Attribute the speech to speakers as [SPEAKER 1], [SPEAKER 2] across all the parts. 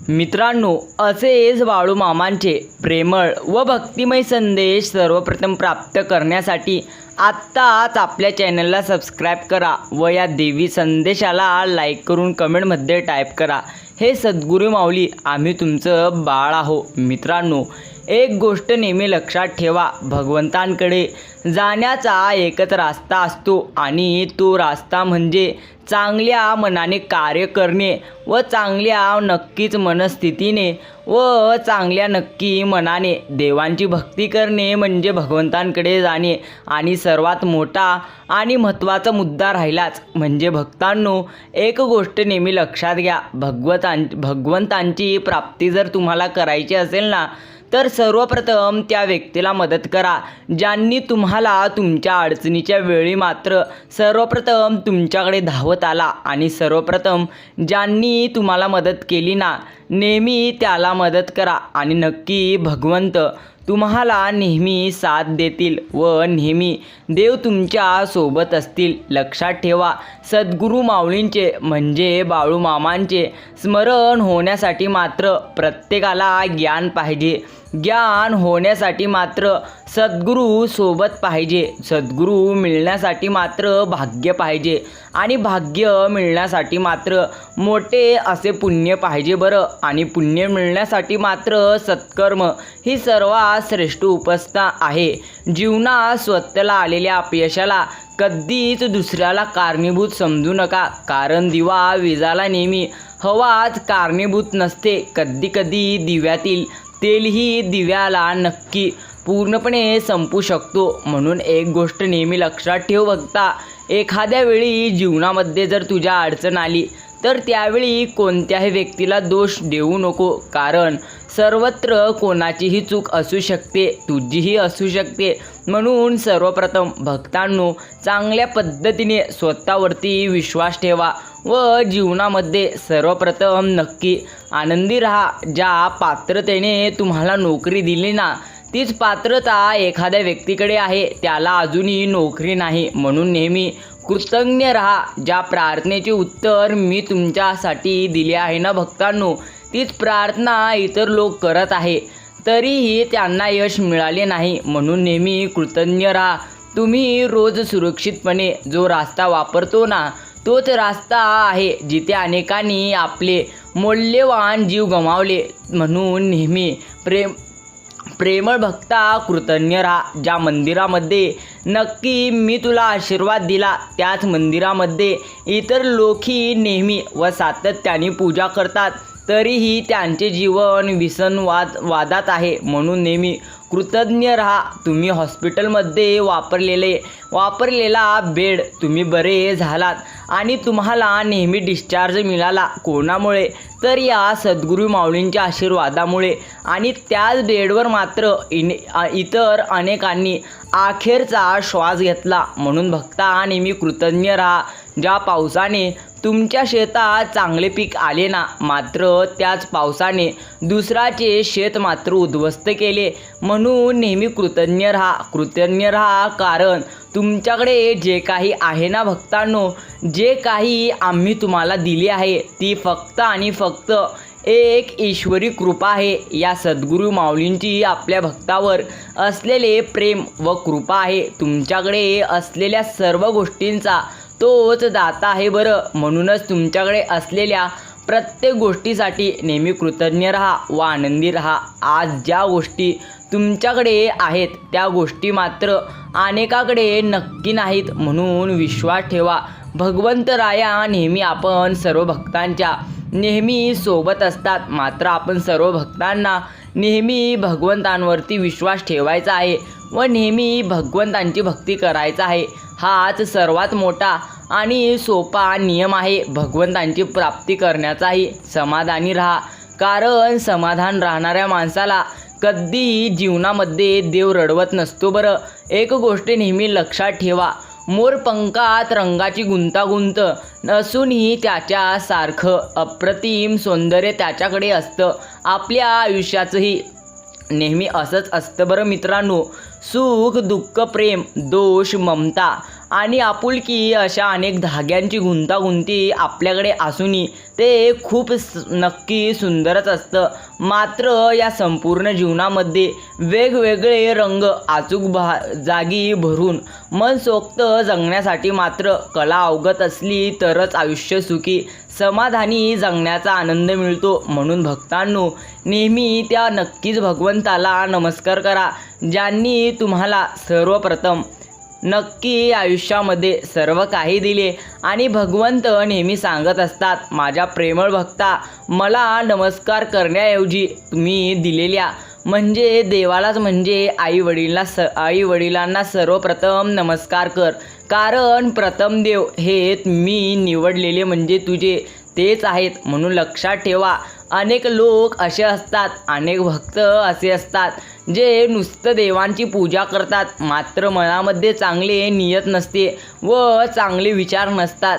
[SPEAKER 1] मित्रांनो, असेच बाळूमामांचे प्रेमळ व भक्तिमय संदेश सर्वप्रथम प्राप्त करण्यासाठी आत्ताच आपल्या चॅनलला सबस्क्राईब करा व या देवी संदेशाला लाईक करून कमेंटमध्ये टाईप करा, हे सद्गुरू माऊली आम्ही तुमचं बाळ आहो। मित्रांनो, एक गोष्ट नेहमी लक्षात ठेवा, भगवंतांकडे जाण्याचा एकच रास्ता असतो आणि तो रास्ता म्हणजे चांगल्या मनाने कार्य करणे व चांगल्या नक्कीच मनस्थितीने व चांगल्या नक्की मनाने देवांची भक्ती करणे म्हणजे भगवंतांकडे जाणे। आणि सर्वात मोठा आणि महत्त्वाचा मुद्दा राहिलाच म्हणजे भक्तांनो, एक गोष्ट नेहमी लक्षात घ्या, भगवंतांची प्राप्ती जर तुम्हाला करायची असेल ना, तर सर्वप्रथम त्या व्यक्तीला मदत करा ज्यांनी तुम्हाला तुमच्या अडचणीच्या वेळी मात्र सर्वप्रथम तुमच्याकडे धावत आला, आणि सर्वप्रथम ज्यांनी तुम्हाला मदत केली ना, नेहमी त्याला मदत करा आणि नक्की भगवंत तुम्हाला नेहमी साथ देतील व नेहमी देव तुमच्या सोबत असतील। लक्षात ठेवा, सद्गुरू माऊलींचे म्हणजे बाळूमामांचे स्मरण होण्यासाठी मात्र प्रत्येकाला ज्ञान पाहिजे, ज्ञान होण्यासाठी मात्र सद्गुरू सोबत पाहिजे, सद्गुरू मिळण्यासाठी मात्र भाग्य पाहिजे आणि भाग्य मिळण्यासाठी मात्र मोठे असे पुण्य पाहिजे बरं। आणि पुण्य मिळण्यासाठी मात्र सत्कर्म ही सर्वात श्रेष्ठ उपस्था आहे। जीवनात स्वतःला आलेल्या अपयशाला कधीच दुसऱ्याला कारणीभूत समजू नका, कारण दिवा विजाला नेहमी हवाच कारणीभूत नसते। कधीकधी दिव्यातील तेलही दिव्याला नक्की पूर्णपणे संपू शकतो। म्हणून एक गोष्ट नेहमी लक्षात ठेव भक्ता, एखाद्या वेळी जीवनामध्ये जर तुझ्या अडचण आली तर त्यावेळी कोणत्याही व्यक्तीला दोष देऊ नको, कारण सर्वत्र कोणाचीही चूक असू शकते, तुझीही असू शकते। म्हणून सर्वप्रथम भक्तांनो, चांगल्या पद्धतीने स्वतःवरती विश्वास ठेवा व जीवनामध्ये सर्वप्रथम नक्की आनंदी राहा। ज्या पात्रतेने तुम्हाला नोकरी दिली ना, तीच पात्रता एखाद्या व्यक्तीकडे आहे, त्याला अजूनही नोकरी नाही। म्हणून नेहमी कृतज्ञ राहा। ज्या प्रार्थनेचे उत्तर मी तुमच्यासाठी दिले आहे ना भक्तांनो, तीच प्रार्थना इतर लोक करत आहे तरीही त्यांना यश मिळाले नाही। म्हणून नेहमी कृतज्ञ राहा। तुम्ही रोज सुरक्षितपणे जो रास्ता वापरतो ना, तोच रास्ता आहे जिथे अनेकांनी आपले मौल्यवान जीव गमावले। म्हणून नेहमी प्रेमळ भक्ता कृतज्ञ राहा। ज्या मंदिरामध्ये नक्की मी तुला आशीर्वाद दिला, त्याच मंदिरामध्ये इतर लोकही नेहमी व सातत्याने पूजा करतात, तरीही त्यांचे जीवन वादात आहे। म्हणून नेहमी कृतज्ञ राहा। तुम्ही हॉस्पिटलमध्ये वापरलेला बेड तुम्ही बरे झालात आणि तुम्हाला नेहमी डिस्चार्ज मिळाला, कोणामुळे तर या सद्गुरू माऊलींच्या आशीर्वादामुळे। आणि त्याच बेडवर मात्र इतर अनेकांनी अखेरचा श्वास घेतला। म्हणून भक्ता नेहमी कृतज्ञ राहा। ज्या पावसाने तुमच्या शेतात चांगले पीक आले ना, मात्र त्याच पावसाने दुसऱ्याचे शेत मात्र उद्ध्वस्त केले। म्हणून नेहमी कृतज्ञ राहा, कृतज्ञ राहा, कारण तुमच्याकडे जे काही आहे ना भक्तांनो, जे काही आम्ही तुम्हाला दिली आहे ती फक्त आणि फक्त एक ईश्वरी कृपा आहे। या सद्गुरू माऊलींची आपल्या भक्तावर असलेले प्रेम व कृपा आहे। तुमच्याकडे असलेल्या सर्व गोष्टींचा तोच दाता आहे बरं। म्हणूनच तुमच्याकडे असलेल्या प्रत्येक गोष्टीसाठी नेहमी कृतज्ञ राहा व आनंदी राहा। आज ज्या गोष्टी तुमच्याकडे आहेत त्या गोष्टी मात्र अनेकाकडे नक्की नाहीत, म्हणून विश्वास ठेवा। भगवंतराया नेहमी आपण सर्व भक्तांच्या नेहमी सोबत असतात, मात्र आपण सर्व भक्तांना नेहमी भगवंतांवरती विश्वास ठेवायचा आहे व नेहमी भगवंतांची भक्ती करायचा आहे। हाच सर्वात मोठा आणि सोपा नियम आहे भगवंतांची प्राप्ती करण्याचाही। समाधानी राहा, कारण समाधान राहणाऱ्या माणसाला कधीही जीवनामध्ये देव रडवत नसतो बरं। एक गोष्ट नेहमी लक्षात ठेवा, मोरपंखात रंगाची गुंतागुंत नसूनही त्याच्यासारखं अप्रतिम सौंदर्य त्याच्याकडे असतं। आपल्या आयुष्याचंही नेहमी असंच असतं बरं मित्रांनो। सुख दुःख प्रेम दोष ममता आणि आपुलकी अशा अनेक धाग्यांची गुंतागुंती आपल्याकडे असूनही ते खूप नक्की सुंदरच असतं. मात्र या संपूर्ण जीवनामध्ये वेगवेगळे रंग अचूक जागी भरून मनसोक्त जगण्यासाठी मात्र कला अवगत असली तरच आयुष्य सुखी समाधानी जगण्याचा आनंद मिळतो. म्हणून भक्तांनो, नेहमी त्या नक्कीच भगवंताला नमस्कार करा ज्यांनी तुम्हाला सर्वप्रथम नक्की आयुष्यामध्ये सर्व काही दिले. आणि भगवंत नेहमी सांगत असतात, माझ्या प्रेमळ भक्ता, मला नमस्कार करण्याऐवजी तुम्ही दिलेल्या म्हणजे देवालाच म्हणजे आई वडिलांना सर्वप्रथम नमस्कार कर. कारण प्रथम देव हे मी निवडलेले म्हणजे तुझे तेच आहेत. म्हणून लक्षात ठेवा, अनेक लोक असे असतात, अनेक भक्त असे असतात जे नुसतं देवांची पूजा करतात मात्र मनामध्ये चांगले नियत नसते व चांगले विचार नसतात.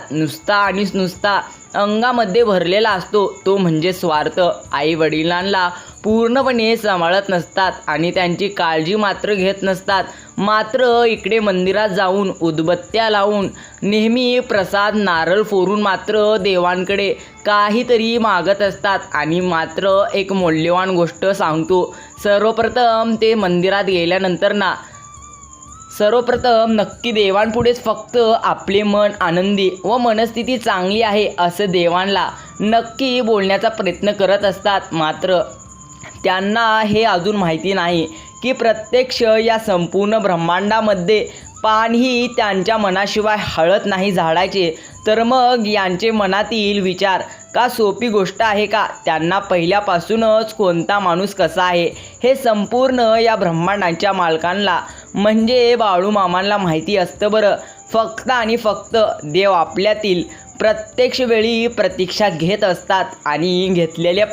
[SPEAKER 1] नुसता अंगामध्ये भरलेला असतो तो म्हणजे स्वार्थ. आई वडिलांना पूर्णपणे सांभाळत नसतात आणि त्यांची काळजी मात्र घेत नसतात. मात्र इकडे मंदिरात जाऊन उदबत्त्या लावून नेहमी प्रसाद नारळ फोडून मात्र देवांकडे काहीतरी मागत असतात. आणि मात्र एक मौल्यवान गोष्ट सांगतो, सर्वप्रथम ते मंदिरात गेल्यानंतर सर्वप्रथम नक्की देवांपुढेच फक्त आपले मन आनंदी व मनस्थिती चांगली आहे असं देवांना नक्की बोलण्याचा प्रयत्न करत असतात. मात्र त्यांना हे अजून माहिती नाही की प्रत्यक्ष या संपूर्ण ब्रह्मांडामध्ये पानही त्यांच्या मनाशिवाय हळत नाही झाडाचे. तर मग यांचे मनातील विचार का सोपी गोष्ट आहे का? त्यांना पहिल्यापासूनच कोणता माणूस कसा आहे हे संपूर्ण या ब्रह्मांडाच्या मालकांना म्हणजे बाळूमामांना माहिती असतं बरं. फक्त आणि फक्त देव आपल्यातील प्रत्यक्ष वेळी प्रतीक्षा घेत असतात आणि घेतलेल्या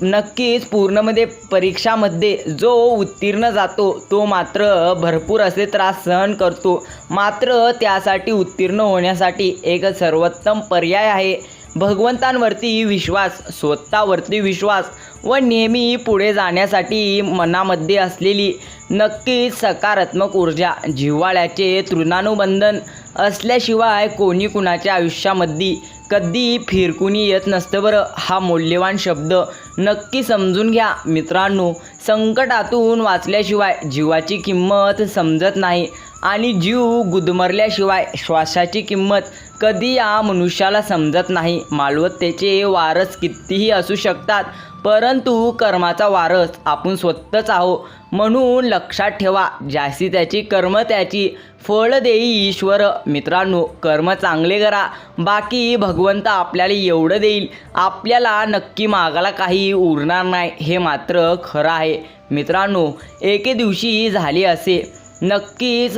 [SPEAKER 1] नक्कीच पूर्णमध्ये परीक्षामध्ये जो उत्तीर्ण जातो तो मात्र भरपूर असे त्रास सहन करतो. मात्र त्यासाठी उत्तीर्ण होण्यासाठी एक सर्वोत्तम पर्याय आहे भगवंतांवरती विश्वास, स्वतःवरती विश्वास व नेहमी पुढे जाण्यासाठी मनामध्ये असलेली नक्कीच सकारात्मक ऊर्जा. जिव्हाळ्याचे तृणानुबंधन असल्याशिवाय कोणी कुणाच्या आयुष्यामध्ये कधी फिरकुनी येत नसतं बरं. हा मौल्यवान शब्द नक्की समजून घ्या मित्रांनो. संकटातून वाचल्याशिवाय जीवाची किंमत समजत नाही आणि जीव गुदमरल्याशिवाय श्वासाची किंमत कधी या मनुष्याला समजत नाही. मालवत्तेचे वारस कितीही असू शकतात परंतु कर्माचा वारस आपण स्वतःच आहो. म्हणून लक्षात ठेवा, ज्याची त्याची कर्म त्याची फळ देई ईश्वर. मित्रांनो, कर्म चांगले करा, बाकी भगवंत आपल्याला एवढं देईल, आपल्याला नक्की मागायला काही उरणार नाही, हे मात्र खरं आहे. मित्रांनो, एके दिवशी झाले असे, नक्कीच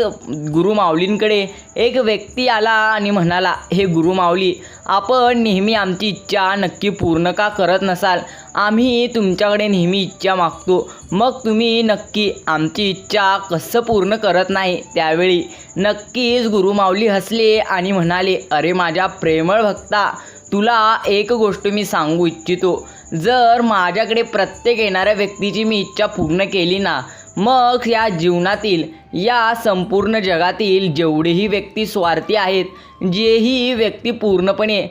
[SPEAKER 1] गुरुमाऊलींकडे एक व्यक्ती आला आणि म्हणाला, हे गुरुमाऊली, आपण नेहमी आमची इच्छा नक्की पूर्ण का करत नसाल? आम्ही तुमच्याकडे नेहमी इच्छा मागतो, मग तुम्ही नक्की आमची इच्छा कसं पूर्ण करत नाही? त्यावेळी नक्कीच गुरुमाऊली हसले आणि म्हणाले, अरे माझ्या प्रेमळ भक्ता, तुला एक गोष्ट मी सांगू इच्छितो. जर माझ्याकडे प्रत्येक येणाऱ्या व्यक्तीची मी इच्छा पूर्ण केली ना, मग या जीवनातील या संपूर्ण जगातील जेवढेही व्यक्ती स्वार्थी आहेत, जेही व्यक्ती पूर्णपणे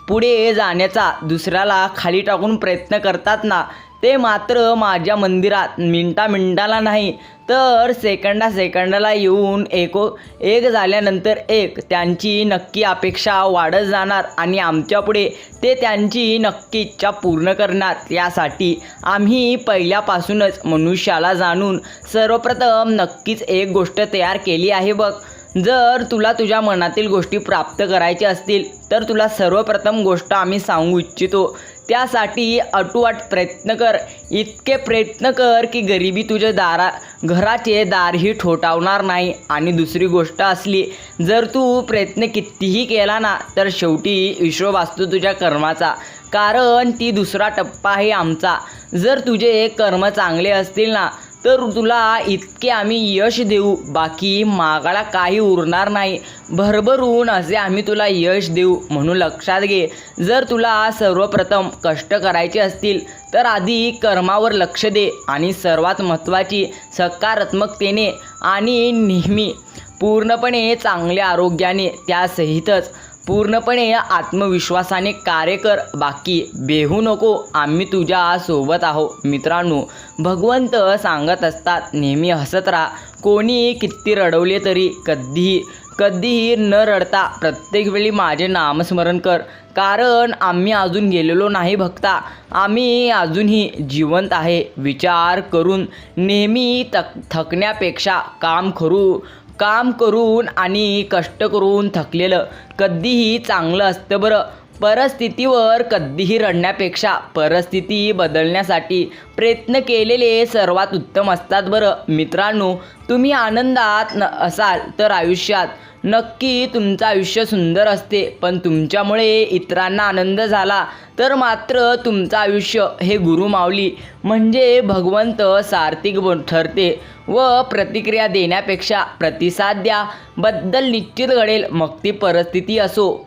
[SPEAKER 1] पुढे जाण्याचा दुसऱ्याला खाली टाकून प्रयत्न करतात ना, ते मात्र माझ्या मंदिरात मिनटाला नाही तर सेकंदाला येऊन एक झाल्यानंतर एक त्यांची नक्की अपेक्षा वाढत जाणार आणि आमच्यापुढे ते त्यांची नक्की इच्छा पूर्ण करणार. यासाठी आम्ही पहिल्यापासूनच मनुष्याला जाणून सर्वप्रथम नक्कीच एक गोष्ट तयार केली आहे बघ. जर तुला तुझ्या मनातील गोष्टी प्राप्त करायच्या असतील तर तुला सर्वप्रथम गोष्ट आम्ही सांगू इच्छितो. त्यासाठी अटूट प्रयत्न कर, इतके प्रयत्न कर की गरिबी तुझ्या घराचे दारही ठोठावणार नाही. आणि दुसरी गोष्ट असली, जर तू प्रयत्न कितीही केला ना, तर शेवटी ईश्वर वाचतो तुझ्या कर्माचा, कारण ती दुसरा टप्पा आहे आमचा. जर तुझे कर्म चांगले असतील ना, तर तुला इतके आम्ही यश देऊ, बाकी मागायला काही उरणार नाही, भरभरून असे आम्ही तुला यश देऊ. म्हणून लक्षात घे, जर तुला सर्वप्रथम कष्ट करायचे असतील तर आधी कर्मावर लक्ष दे आणि सर्वात महत्त्वाची सकारात्मकतेने आणि नेहमी पूर्णपणे चांगल्या आरोग्याने त्यासहितच पूर्णपणे आत्मविश्वासाने कार्य कर. बाकी बेहू नको, आम्ही तुझ्या सोबत आहोत. मित्रांनो, भगवंत सांगत असतात नेहमी हसत राहा. कोणी किती रडवले तरी कधीही न रडता प्रत्येक वेळी माझे नामस्मरण कर. कारण आम्ही अजून गेलेलो नाही भक्ता, आम्ही अजूनही जिवंत आहे. विचार करून नेहमी थकण्यापेक्षा काम करून आणि कष्ट करून थकलेलं कधीही चांगलं असतं बरं. परिस्थितीवर कधीही रडण्यापेक्षा परिस्थिती बदलण्यासाठी प्रयत्न केलेले सर्वात उत्तम असतात बरं. मित्रांनो, तुम्ही आनंदात असाल तर आयुष्यात नक्की तुमचं आयुष्य सुंदर असते. पण तुमच्यामुळे इतरांना आनंद झाला तर मात्र तुमचं आयुष्य हे गुरुमाऊली म्हणजे भगवंत सार्थिक ठरते. व प्रतिक्रिया देण्यापेक्षा प्रतिसाद द्या. बद्दल निश्चित घडेल. मग ती परिस्थिती असो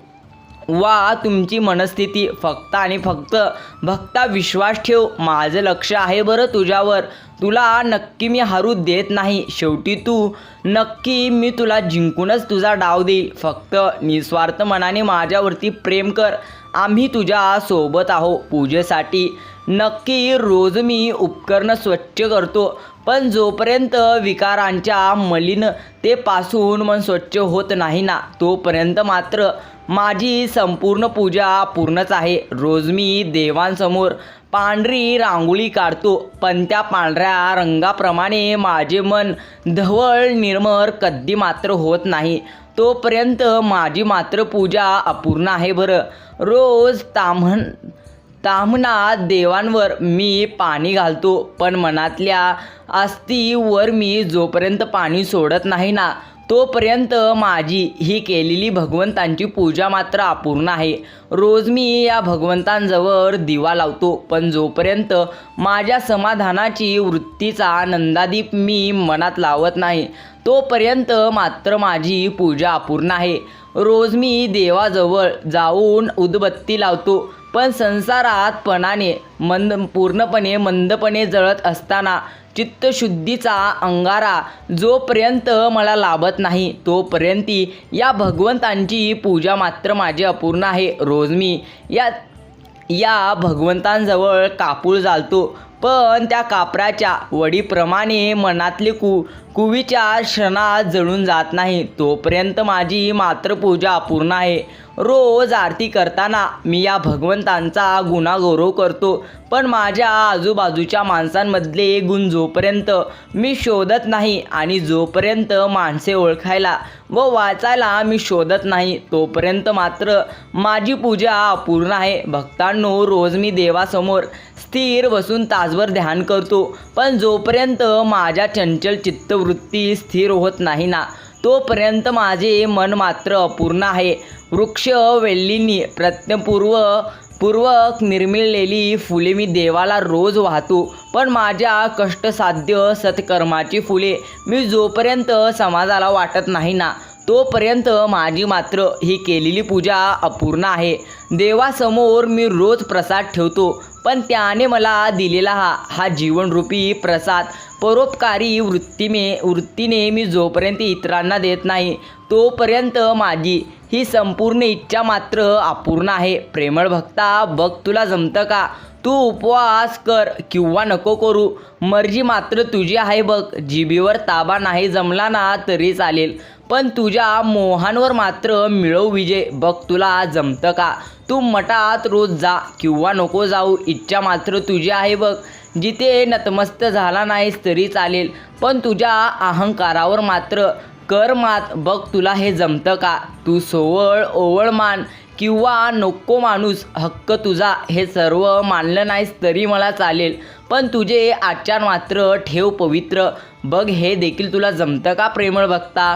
[SPEAKER 1] वा तुमची मनस्थिती. फक्त आणि फक्त भक्ता विश्वास ठेव. माझं लक्ष आहे बरं तुझ्यावर. तुला नक्की मी हरू देत नाही. शेवटी मी तुला जिंकूनच तुझा डाव देईल. फक्त निस्वार्थ मनाने माझ्यावरती प्रेम कर. आम्ही तुझ्या सोबत आहोत. पूजेसाठी नक्की रोज मी उपकरण स्वच्छ करतो, पण जोपर्यंत विकारांच्या मलिनतेपासून मन स्वच्छ होत नाही ना, तोपर्यंत मात्र माझी संपूर्ण पूजा पूर्णच आहे. रोज मी देवांसमोर पांढरी रांगोळी काढतो, पण त्या पांढऱ्या रंगाप्रमाणे माझे मन ढवळ निर्मळ कधी मात्र होत नाही. तोपर्यंत माझी मात्र पूजा अपूर्ण आहे बरं. रोज ताम्हणात देवांवर मी पाणी घालतो, पण मनातल्या अस्थिवर मी जोपर्यंत पाणी सोडत नाही ना, तोपर्यंत माझी ही केलेली भगवंतांची पूजा मात्र अपूर्ण आहे. रोज मी या भगवंतांजवळ दिवा लावतो, पण जोपर्यंत माझ्या समाधानाची वृत्तीचा नंदादीप मी मनात लावत नाही, तोपर्यंत मात्र माझी पूजा अपूर्ण आहे. रोज मी देवाजवळ जाऊन उदबत्ती लावतो, पण संसारात पूर्णपणे मंदपणे जळत असताना चित्तशुद्धीचा अंगारा जोपर्यंत मला लाभत नाही, तोपर्यंत या भगवंतांची पूजा मात्र माझी अपूर्ण आहे. रोज मी या भगवंतांजवळ कापूर जाळतो, पण त्या कापराच्या वडीप्रमाणे मनातले कुविचार क्षणात जळून जात नाही, तोपर्यंत माझी मात्र पूजा अपूर्ण आहे. रोज आरती करताना मी या भगवंतांचा गुणागौरव करतो, पण माझ्या आजूबाजूच्या माणसांमधले गुण जोपर्यंत मी शोधत नाही आणि जोपर्यंत माणसे ओळखायला व वाचायला मी शोधत नाही, तोपर्यंत मात्र माझी पूजा अपूर्ण आहे. भक्तांनो, रोज मी देवासमोर स्थिर बसून तासभर ध्यान करतो, पण जोपर्यंत माझ्या चंचल चित्तवृत्ती स्थिर होत नाही ना, तोपर्यंत माझे मन मात्र अपूर्ण आहे. वृक्ष वेल्लींनी प्रयत्नपूर्वक निर्मिळलेली फुले मी देवाला रोज वाहतो, पण माझ्या कष्टसाध्य सत्कर्माची फुले मी जोपर्यंत समाजाला वाटत नाही ना, तोपर्यंत माझी मात्र ही केलेली पूजा अपूर्ण आहे. देवासमोर मी रोज प्रसाद ठेवतो, पण त्याने मला दिलेला हा जीवनरूपी प्रसाद परोपकारी वृत्तीने मी जोपर्यंत इतरांना देत नाही, तोपर्यंत माझी ही संपूर्ण इच्छा मात्र अपूर्ण आहे. प्रेमळ भक्ता, बघ तुला जमतं का? तू उपवास कर किंवा नको करू, मर्जी मात्र तुझी आहे बघ. जिभेवर ताबा नाही जमला ना तरी चालेल, पण तुझ्या मोहांवर मात्र मिळव विजय. बघ तुला जमतं का? तू मठात रोज जा किंवा नको जाऊ, इच्छा मात्र तुझी आहे बघ. जिथे नतमस्त झाला नाहीस तरी चालेल, पण तुझ्या अहंकारावर मात्र कर मात. बघ तुला हे जमतं का? तू ओवळ मान किंवा नको माणूस, हक्क तुझा. हे सर्व मानलं नाहीस तरी मला चालेल, पण तुझे आचार मात्र ठेव पवित्र. बघ हे देखील तुला जमतं का? प्रेमळ भक्ता,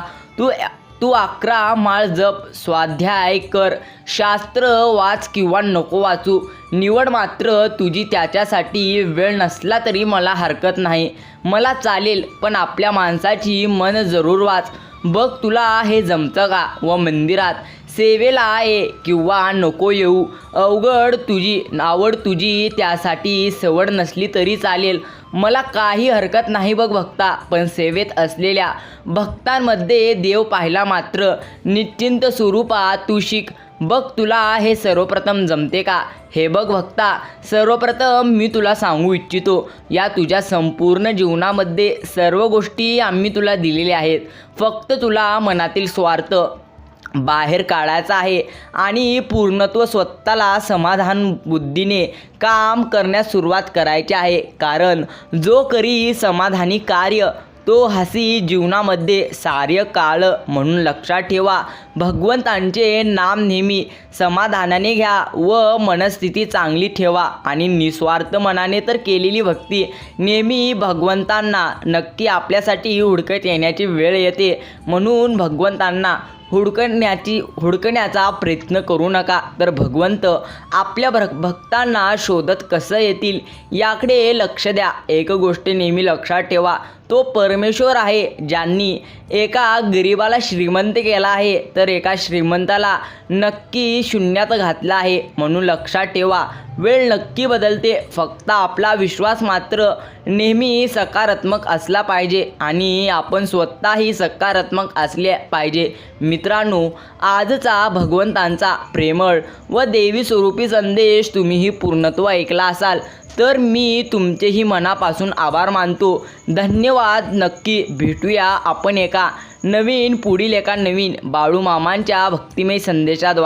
[SPEAKER 1] तू 11 माळ जप, स्वाध्याय कर, शास्त्र वाच किंवा नको वाचू, निवड मात्र तुझी. त्याच्यासाठी वेळ नसला तरी मला हरकत नाही, मला चालेल, पण आपल्या माणसाची मन जरूर वाच. बघ तुला हे जमतं का? व मंदिरात सेवेला ये किंवा नको येऊ, आवड तुझी त्यासाठी सवड नसली तरी चालेल, मला काही हरकत नाही बघ भक्ता, पण सेवेत असलेल्या भक्तांमध्ये देव पाहिला मात्र निश्चिंत स्वरूपात तू शिक. बघ तुला हे सर्वप्रथम जमते का? हे बघ भक्ता, सर्वप्रथम मी तुला सांगू इच्छितो, या तुझ्या संपूर्ण जीवनामध्ये सर्व गोष्टी आम्ही तुला दिलेल्या आहेत. फक्त तुला मनातील स्वार्थ बाहेर काढायचा आहे आणि पूर्णत्व स्वतःला समाधान बुद्धीने काम करण्यास सुरुवात करायची आहे. कारण जो करी समाधानी कार्य तो हसी जीवनामध्ये सार्य काळ. म्हणून लक्षात ठेवा, भगवंतांचे नाम नेहमी समाधानाने घ्या व मनस्थिती चांगली ठेवा आणि निस्वार्थ मनाने तर केलेली भक्ती नेहमी भगवंतांना नक्की आपल्यासाठी हुडकत येण्याची वेळ येते. म्हणून भगवंतांना हुडकण्याचा प्रयत्न करू नका, तर भगवंत आपल्या भक्तांना शोधत कसं येतील याकडे लक्ष द्या. एक गोष्ट नेहमी लक्षात ठेवा, तो परमेश्वर आहे ज्यांनी एका गरीबाला श्रीमंत केला आहे तर एका श्रीमंताला नक्की शून्यात घातला आहे. म्हणून लक्षात ठेवा, वेळ नक्की बदलते, फक्त आपला विश्वास मात्र नेहमी सकारात्मक असला पाहिजे आणि आपण स्वतःही सकारात्मक असले पाहिजे. मित्रांनो, आजचा भगवंतांचा प्रेमळ व देवी स्वरूपी संदेश तुम्हीही पूर्णत्व ऐकला असाल तर मी तुमचेही मनापासून आभार मानतो. धन्यवाद. नक्की भेटूया आपण पुढील एका नवीन बाळूमामांच्या भक्तिमय संदेशाद्वारे.